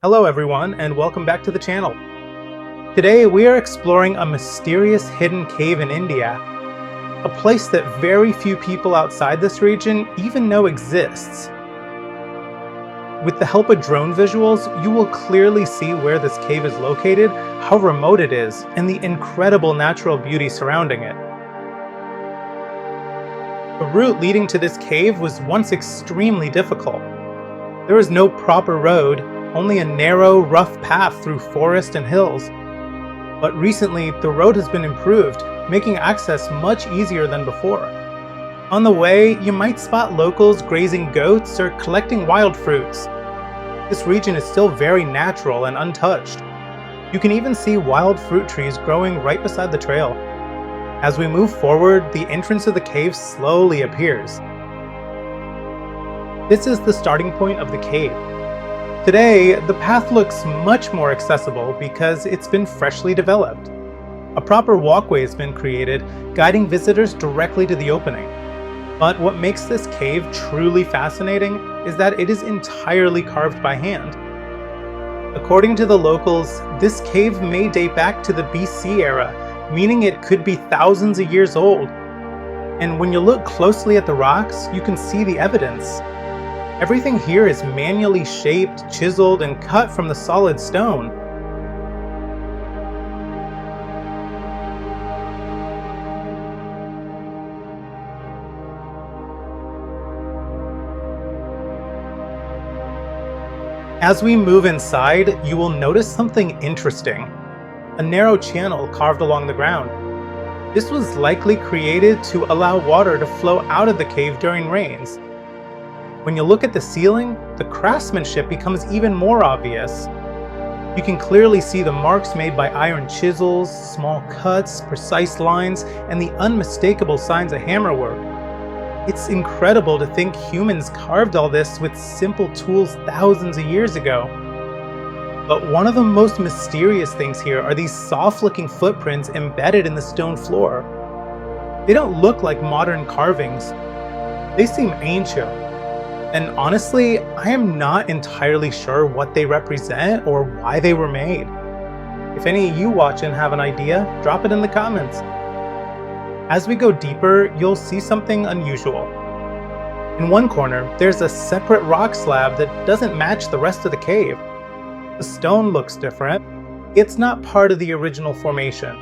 Hello everyone, and welcome back to the channel. Today we are exploring a mysterious hidden cave in India, a place that very few people outside this region even know exists. With the help of drone visuals, you will clearly see where this cave is located, how remote it is, and the incredible natural beauty surrounding it. The route leading to this cave was once extremely difficult. There was no proper road, only a narrow, rough path through forest and hills. But recently, the road has been improved, making access much easier than before. On the way, you might spot locals grazing goats or collecting wild fruits. This region is still very natural and untouched. You can even see wild fruit trees growing right beside the trail. As we move forward, the entrance of the cave slowly appears. This is the starting point of the cave. Today, the path looks much more accessible because it's been freshly developed. A proper walkway has been created, guiding visitors directly to the opening. But what makes this cave truly fascinating is that it is entirely carved by hand. According to the locals, this cave may date back to the BC era, meaning it could be thousands of years old. And when you look closely at the rocks, you can see the evidence. Everything here is manually shaped, chiseled, and cut from the solid stone. As we move inside, you will notice something interesting. A narrow channel carved along the ground. This was likely created to allow water to flow out of the cave during rains. When you look at the ceiling, the craftsmanship becomes even more obvious. You can clearly see the marks made by iron chisels, small cuts, precise lines, and the unmistakable signs of hammerwork. It's incredible to think humans carved all this with simple tools thousands of years ago. But one of the most mysterious things here are these soft-looking footprints embedded in the stone floor. They don't look like modern carvings. They seem ancient. And honestly, I am not entirely sure what they represent or why they were made. If any of you watching have an idea, drop it in the comments. As we go deeper, you'll see something unusual. In one corner, there's a separate rock slab that doesn't match the rest of the cave. The stone looks different. It's not part of the original formation.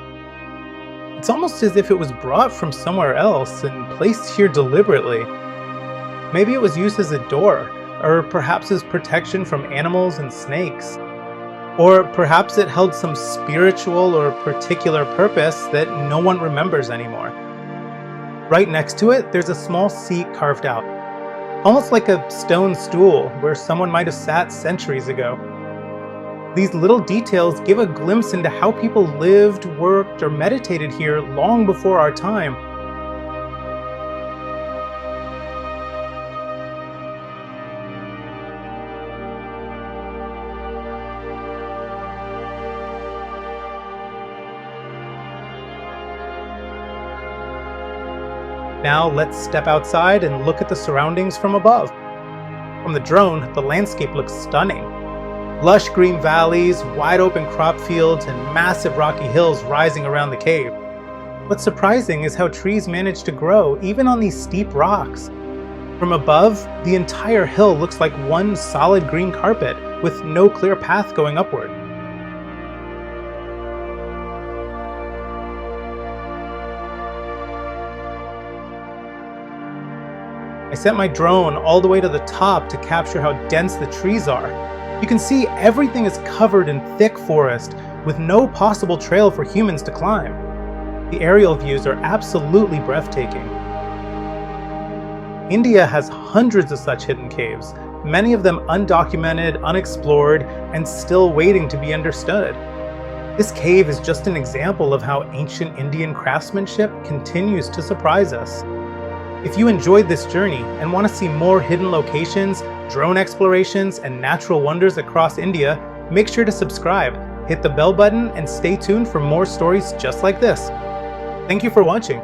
It's almost as if it was brought from somewhere else and placed here deliberately. Maybe it was used as a door, or perhaps as protection from animals and snakes. Or perhaps it held some spiritual or particular purpose that no one remembers anymore. Right next to it, there's a small seat carved out, almost like a stone stool where someone might have sat centuries ago. These little details give a glimpse into how people lived, worked, or meditated here long before our time. Now let's step outside and look at the surroundings from above. From the drone, the landscape looks stunning. Lush green valleys, wide open crop fields, and massive rocky hills rising around the cave. What's surprising is how trees manage to grow even on these steep rocks. From above, the entire hill looks like one solid green carpet with no clear path going upward. I sent my drone all the way to the top to capture how dense the trees are. You can see everything is covered in thick forest with no possible trail for humans to climb. The aerial views are absolutely breathtaking. India has hundreds of such hidden caves, many of them undocumented, unexplored, and still waiting to be understood. This cave is just an example of how ancient Indian craftsmanship continues to surprise us. If you enjoyed this journey and want to see more hidden locations, drone explorations, and natural wonders across India, make sure to subscribe, hit the bell button, and stay tuned for more stories just like this. Thank you for watching.